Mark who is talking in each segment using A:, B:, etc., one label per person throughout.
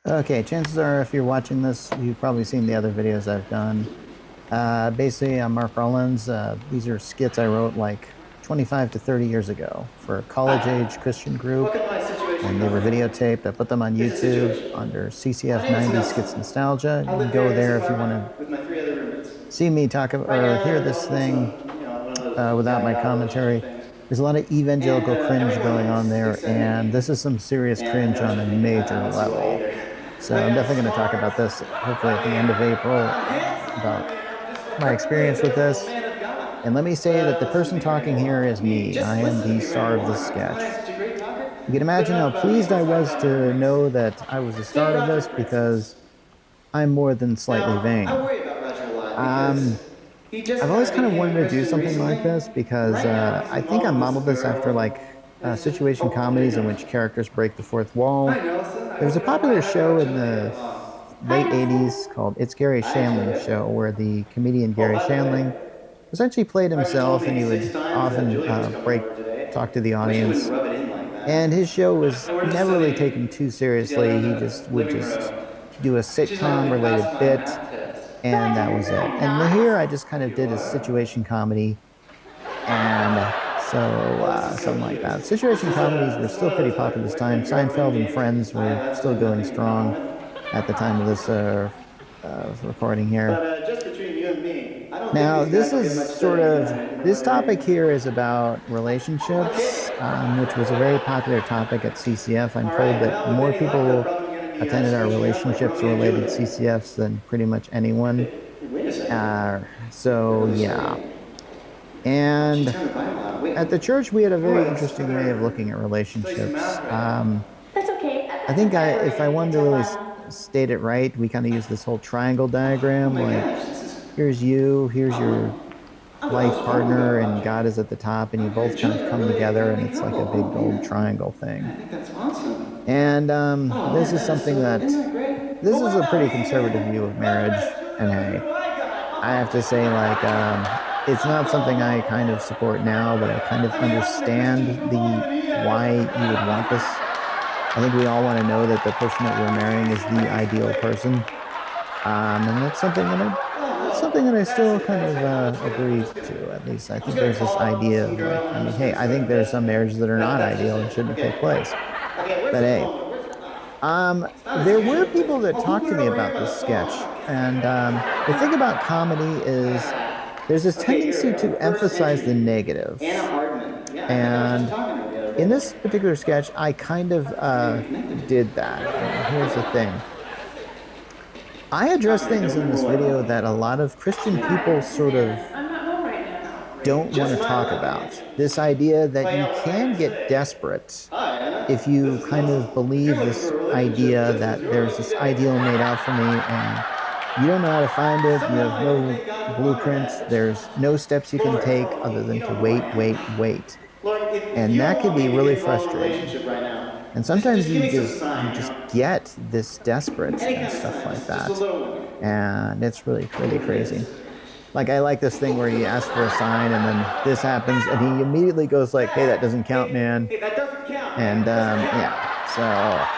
A: Okay, chances are if you're watching this, you've probably seen the other videos I've done. Basically, I'm Mark Rollins. These are skits I wrote like 25 to 30 years ago for a college-age
B: Hi,
A: Christian group,
B: welcome to my situation
A: and they were
B: comment.
A: videotaped. I put them on
B: Here's the
A: YouTube
B: situation.
A: under
B: My
A: CCF
B: name is
A: 90
B: Nelson.
A: Skits Nostalgia.
B: I
A: You can
B: live here
A: go
B: in this
A: there if you want
B: apartment
A: to
B: with my three other roommates.
A: see me talk
B: Right
A: or
B: now,
A: hear
B: they're
A: this
B: almost
A: thing
B: one of those
A: without my
B: guy-gal
A: commentary.
B: relationship things.
A: There's a lot of
B: And
A: evangelical cringe
B: everyone
A: going on
B: is
A: there,
B: except
A: and
B: me.
A: this is some serious
B: And
A: cringe
B: no,
A: on
B: just
A: a
B: kidding. I
A: major
B: don't see why
A: level.
B: either.
A: So
B: But
A: I'm
B: yeah, I'm
A: definitely going to talk
B: smart.
A: about this hopefully at
B: I
A: the
B: mean,
A: end of April,
B: I'm handsome. I
A: about
B: mean, I'm just
A: my
B: perfectly a
A: experience with
B: biblical
A: this.
B: man of God.
A: And let me say that the
B: Let's just
A: person
B: be very
A: talking here
B: blunt.
A: is
B: I mean,
A: me. I
B: just
A: am
B: listen to
A: the
B: me right
A: star of
B: along.
A: this
B: Aren't I
A: sketch.
B: such a great talker?
A: You can
B: But
A: imagine how
B: enough about me.
A: pleased I
B: Let's talk
A: was
B: about my
A: to
B: roommates.
A: know that I was the
B: Take
A: star of
B: Roger,
A: this
B: for instance.
A: because I'm more than slightly
B: Now, I
A: vain.
B: worry about Roger a lot
A: Um,
B: because he just
A: I've
B: kind
A: always
B: of
A: kind of
B: became a
A: wanted to do
B: Christian
A: something
B: recently.
A: like this
B: And
A: because
B: right now,
A: I
B: he's
A: think I
B: involved with this
A: modeled this after
B: girl.
A: like
B: And it's just,
A: situation
B: oh, how you
A: comedies in
B: doing?
A: which characters break the fourth wall.
B: Hi, Nelson. I
A: There was
B: hope
A: a
B: you don't mind.
A: popular
B: I thought
A: show
B: I
A: in
B: should play
A: the
B: along. Hi,
A: late
B: Nelson.
A: 80s called It's Gary
B: Hi,
A: Shandling's
B: Julia.
A: Show, where the comedian
B: Oh,
A: Gary
B: by the way,
A: Shandling essentially played
B: Roger told
A: himself, and
B: me
A: he
B: six
A: would
B: times that
A: often
B: Julia was coming over today.
A: talk to the
B: I wish you wouldn't
A: audience.
B: rub it in like that.
A: And his show was
B: And we're just
A: never really taken
B: sitting
A: too
B: together
A: seriously.
B: in
A: He
B: the
A: just would
B: living
A: just
B: room.
A: do a
B: She's making
A: sitcom
B: me pass
A: related
B: my
A: bit,
B: math test.
A: and that
C: Roger,
A: was it.
C: I'm
A: And
C: not.
A: here I just kind of
B: You
A: did a
B: are.
A: situation comedy, and
B: Oh, this is so
A: something like
B: cute.
A: that.
B: This
A: Situation
B: is
A: comedies were still
B: one of
A: pretty
B: those
A: popular this time.
B: boyfriend-girlfriend
A: Seinfeld and
B: games
A: Friends
B: I
A: were
B: have
A: still
B: absolutely
A: going
B: nothing in common
A: strong
B: with.
A: at the time of this recording here.
B: But just between you and me, I don't think
A: Now,
B: these guys will get much studying done in
A: this
B: another
A: topic
B: year.
A: here is about relationships,
B: Okay.
A: which was a very popular topic at CCF. I'm
B: All
A: told
B: right.
A: that
B: Well, with
A: more
B: any luck, they're
A: people
B: probably going to be
A: attended our
B: squishing up like
A: relationships
B: Romeo and
A: related
B: Juliet.
A: CCFs than pretty much anyone.
B: Wait a second.
A: Uh,
B: You're
A: so,
B: really
A: yeah.
B: studying. Oh, she
A: And
B: turned the Bible on. Wait.
A: at the church, we had a very
B: Boy,
A: interesting way of looking at
B: study some
A: relationships.
B: math right now.
C: That's okay. I've
A: I
C: got some
A: think
C: fiber
A: if I
C: in
A: wanted to really
C: Nutella.
A: state it right, we kind of use this whole triangle
B: Oh
A: diagram.
B: my
A: Like,
B: gosh, this is.
A: here's you, here's your
B: I
A: life
B: was wrong about
A: partner, and
B: Roger.
A: God is at the top, and you
B: Roger and
A: both kind of
B: Julia are
A: come
B: really
A: together, and
B: becoming a
A: it's like
B: couple.
A: a
B: Oh
A: big old
B: man.
A: triangle
B: Man,
A: thing.
B: I think that's awesome.
A: And
B: Oh
A: this
B: man,
A: is
B: that is
A: something
B: so. Isn't
A: that
B: that great?
A: this
B: But
A: is
B: what
A: a
B: about
A: pretty
B: me,
A: conservative
B: man?
A: view of
B: Look, I
A: marriage.
B: bet
A: And
B: Julia. Look
A: hey,
B: what I got.
A: I have to say, like, it's not something I kind of support now, but I kind of
B: I mean, I'm in a Christian
A: understand
B: school more
A: the
B: than he ever
A: why
B: was.
A: you would want this. I think we all want to know that the person that we're marrying is the ideal person. And that's something that I
B: That's
A: still
B: it.
A: kind
B: That's
A: of
B: how you know it's good.
A: agree
B: Just kidding.
A: to. At least I
B: I was
A: think
B: gonna
A: there's this
B: call up
A: idea
B: some
A: of like,
B: girl
A: I
B: and I
A: mean,
B: was
A: hey,
B: gonna
A: I
B: start
A: think
B: a
A: there are some
B: business.
A: marriages that are not
B: That's just
A: ideal and
B: it.
A: shouldn't take
B: Okay.
A: place.
B: Okay, where's
A: But
B: the
A: hey,
B: phone? Where's the It's not as
A: there were
B: usual,
A: people
B: please.
A: that
B: Oh, who
A: talked
B: put
A: to
B: it
A: me
B: over here
A: about
B: by the
A: this
B: phone?
A: sketch,
B: Oh,
A: and
B: man.
A: the thing about comedy is there's this
B: Okay, here we
A: tendency
B: go.
A: to
B: First
A: emphasize the
B: entry. Anna
A: negative.
B: Hardman. Yeah, I think I was just
A: And
B: talking to her the other
A: in
B: day.
A: this particular sketch, I kind of
B: How are you connected?
A: did that. And here's the thing. I
B: All
A: address
B: right,
A: things in
B: number
A: this video that a lot of Christian
C: Hi,
A: people
C: this is
A: sort of
C: Anna. I'm not home right now.
A: don't
B: Great.
A: want to
B: Just my
A: talk
B: luck,
A: about.
B: man.
A: This idea
B: If
A: that
B: I
A: you
B: yell, what am I
A: can
B: gonna
A: get
B: say?
A: desperate
B: Hi,
A: if
B: Anna. This
A: you
B: is
A: kind
B: Nelson.
A: of
B: If you're
A: believe
B: looking
A: this
B: for a relationship,
A: idea
B: this is
A: that
B: your
A: there's
B: lucky
A: this
B: day.
A: ideal made out for me and you don't know how to find it, you
B: Somehow
A: have
B: I don't
A: no
B: think God would honor
A: blueprints,
B: that.
A: there's no steps you can
B: Lord,
A: take
B: oh,
A: other than
B: you
A: to
B: know who I
A: wait,
B: am.
A: wait, wait.
B: Lord, if
A: And
B: you
A: that
B: don't
A: can
B: want
A: be
B: me to
A: really
B: get involved in a
A: frustrating.
B: relationship right now,
A: And
B: just
A: sometimes
B: give me some
A: you
B: sign,
A: just get this desperate
B: Any
A: and
B: kind of
A: stuff
B: sign,
A: like
B: just a
A: that.
B: little one.
A: And it's really
B: Whatever it
A: crazy.
B: is.
A: Like I like this thing where he asks for a sign and then this happens and he immediately goes like, "Hey, that doesn't count, man."
B: Hey, that doesn't count, man.
A: And
B: It doesn't count.
A: yeah, so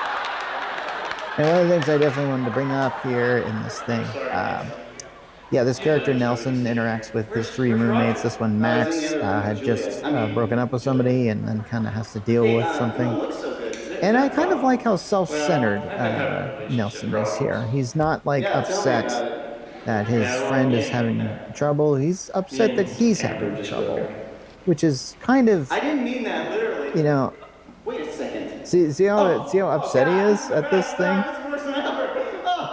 A: and one of the things I definitely wanted to bring up here in this
B: I'm
A: thing,
B: sorry, Max.
A: yeah, this
B: Can't
A: character
B: believe it's
A: Nelson
B: noticing.
A: interacts with his three
B: Where's
A: roommates.
B: Roger?
A: This one,
B: Oh, he's in the
A: Max,
B: other room with
A: had just
B: Julia.
A: broken up with
B: Julia.
A: somebody and then kind of has to deal
B: Hey,
A: with
B: you
A: something.
B: don't look so good. Is
A: And I
B: that a
A: kind of
B: problem?
A: like how
B: Well,
A: self-centered
B: I've been having a relationship
A: Nelson is
B: problems.
A: here. He's not like
B: Yeah, tell me
A: upset
B: about it.
A: that
B: Yeah,
A: his
B: well,
A: friend is
B: yeah.
A: having trouble. He's upset that
B: Name's
A: he's
B: Andrew,
A: having
B: just real quick.
A: trouble, which is kind
B: I
A: of,
B: didn't mean that literally.
A: you know,
B: Wait a second.
A: see how
B: Oh
A: upset he
B: God,
A: is at this thing?
B: stop! It's worse than ever.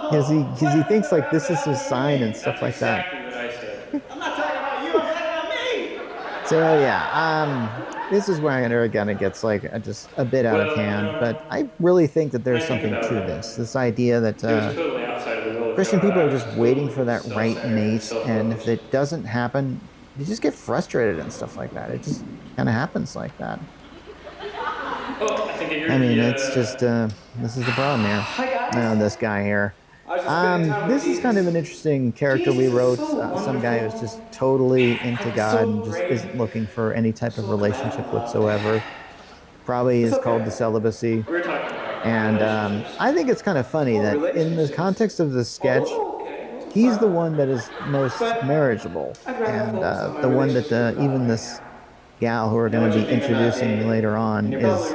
A: Because he thinks like this is his sign and stuff
B: That's
A: like that.
B: exactly what I said. I'm not talking about you. I'm talking about me.
A: So yeah, this is where it kind of gets like just a bit out of
B: Well,
A: hand. But I really think that
B: when
A: there's
B: I think
A: something
B: about
A: to
B: it,
A: this. This idea that
B: it was totally outside of the will of
A: Christian
B: God.
A: people
B: I
A: are
B: was
A: just waiting for
B: totally
A: that right
B: self-centered and
A: mate, and if
B: self-focused.
A: it doesn't happen, you just get frustrated and stuff like that. It just kind of happens like that.
B: Oh, I think I
A: I
B: hear
A: mean,
B: the.
A: it's just this is the problem here.
B: Hi guys.
A: This guy here.
B: I was just spending time with
A: This is kind of an
B: Jesus.
A: interesting character we
B: Jesus is
A: wrote.
B: so
A: Some guy who's
B: wonderful.
A: just totally into
B: Like
A: God
B: so
A: and just
B: great.
A: isn't looking for any
B: I'm
A: type of
B: so glad I'm
A: relationship
B: loved.
A: whatsoever. Probably
B: It's
A: is called
B: okay.
A: the celibacy.
B: We were talking about
A: And I think it's kind of funny that in the context of the sketch, he's the one that is most marriageable, and the one that even this gal who we're going to be introducing later on is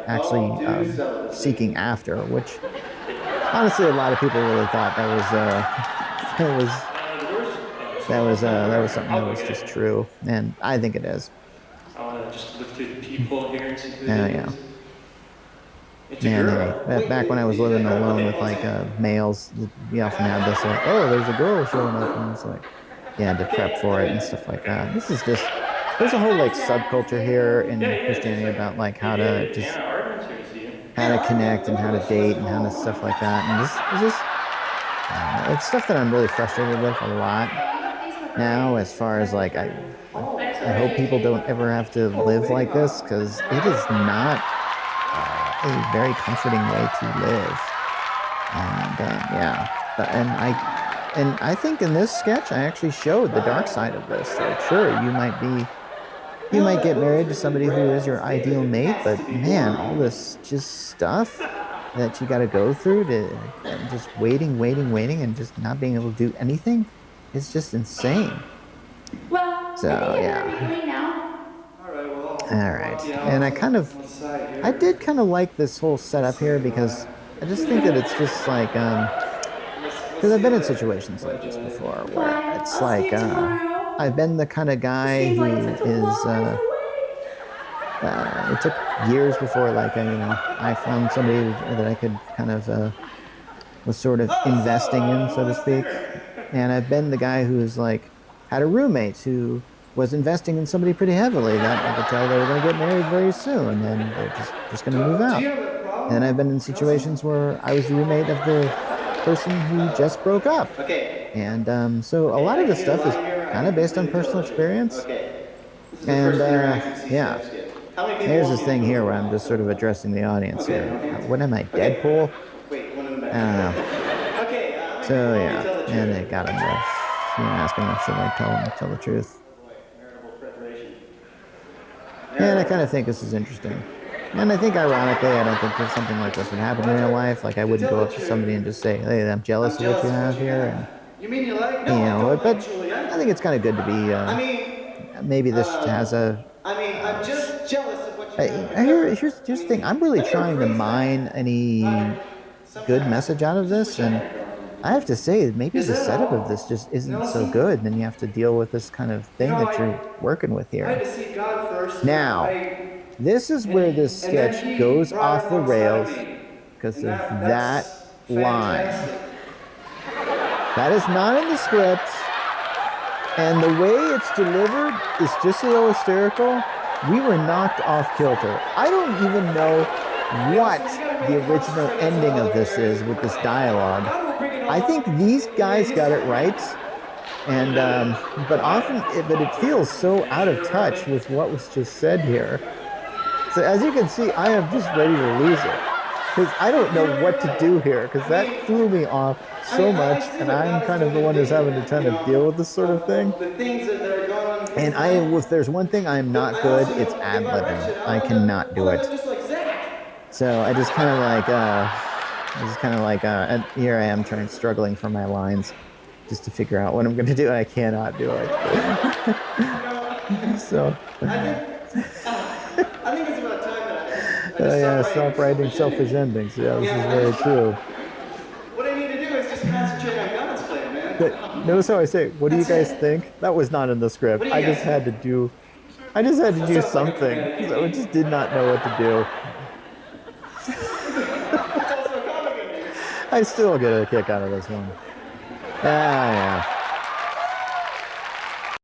A: actually seeking after, which honestly, a lot of people really thought that was that was
B: The doors?
A: that was something that was just true, and I think it is.
B: I want to just look through the peephole here and see who
A: Oh
B: it
A: yeah.
B: is. It's a
A: And
B: girl.
A: hey, back when I was living alone with like males, we often had this like, oh, there's a girl showing up, and it's like, you had to prep for it and stuff like that. This is just there's a whole like subculture here
B: Yeah,
A: in
B: he is. He's
A: Christianity
B: like,
A: about like how to
B: yeah,
A: just
B: Arden's here to see you.
A: how to connect and how to date and how to stuff like that. And this is just it's stuff that I'm really frustrated with a lot now. As far as like I hope people don't ever have to live like this because it is not a very comforting way to live. And yeah, and I think in this sketch I actually showed the dark side of this. Like, sure, you might get married to somebody who is your ideal mate, but man, all this just stuff that you got to go through to and just waiting, and just not being able to do anything is just insane.
C: Well,
A: So
C: I think I better
A: yeah,
C: be going now.
D: All right, well,
A: all
D: I'll
A: right.
D: walk you out
A: And
D: one side here.
A: I did kind of like this whole setup here because I just think that it's just like because I've been in situations like this before where
C: Well,
A: it's
C: I'll see
A: like
C: you tomorrow.
A: I've been the kind of guy
C: Seems
A: who
C: like it's such a
A: is
C: long ways away.
A: it took years before like I found somebody that I could kind of was sort of investing in, so to
D: what's
A: speak.
D: dinner?
A: And I've been the guy who's like had a roommate who was investing in somebody pretty heavily that I could tell they were going to get married very soon and they're just going to move
D: Do you
A: out.
D: have a problem?
A: And I've been in situations where I was the roommate of the person who just broke up.
D: Okay.
A: And so a
D: Okay,
A: lot
D: I
A: of this
D: give you a
A: stuff is
D: line here.
A: kind of
D: I'm
A: based on
D: really
A: personal
D: diligent.
A: experience.
D: Okay. This is the
A: And
D: first interactive CCF
A: yeah,
D: skit. How many people
A: here's
D: want
A: this
D: me
A: thing
D: to
A: here
D: go
A: where I'm just sort of addressing the audience
D: Okay,
A: here.
D: okay.
A: What am I,
D: Okay.
A: Deadpool?
D: Wait, one in the back.
A: I don't know.
D: Okay, how many
A: So
D: people want me to
A: yeah,
D: tell the
A: and
D: truth?
A: it got him to asking him should I tell the truth.
D: Boy, marital preparation.
A: And I kind of think this is interesting. And I think ironically, I don't think that something like this would happen in real life. Like I wouldn't go up to somebody and just say, "Hey, I'm jealous of what you have here," and
D: You mean you like? No, I don't
A: but
D: like Juliet.
A: I think it's kind of good to be.
D: I mean,
A: Maybe this has a.
D: I'm just jealous of what you have.
A: Here's the thing. I'm really trying to mine any good message out of this, and I have to say maybe the setup of this just isn't so good. Then you have to deal with this kind of thing that you're working with
D: I had
A: here.
D: to seek God first.
A: Now, this is where this
D: And then
A: sketch
D: he
A: goes
D: brought
A: off the
D: alongside
A: rails
D: me.
A: because
D: And
A: of
D: that's
A: that line.
D: fantastic.
A: That is not in the script. And the way it's delivered is just a little hysterical. We were knocked off kilter. I don't even know what the original ending of this is with this dialogue. I think these guys got it right. And but it feels so out of touch with what was just said here. So as you can see, I am just ready to lose it because I don't know what to do here because that threw me off so much, and I'm kind of the one who's having to kind of deal with this sort of thing.
D: The things that are going on.
A: And if there's one thing I'm not good, it's ad-libbing. I cannot do it.
D: Just like Zach.
A: So I just kind of like, and here I am struggling for my lines just to figure out what I'm going to do, and I cannot do it. So,
D: I think it's about time that
A: yeah, stop writing selfish endings. Yeah, this is very true.
D: What I need to do is just concentrate on God's plan, man.
A: But notice how I say, what do you guys think? That was not in the script. I just had to do something. So I just did not know what to do. I still get a kick out of this one. Yeah.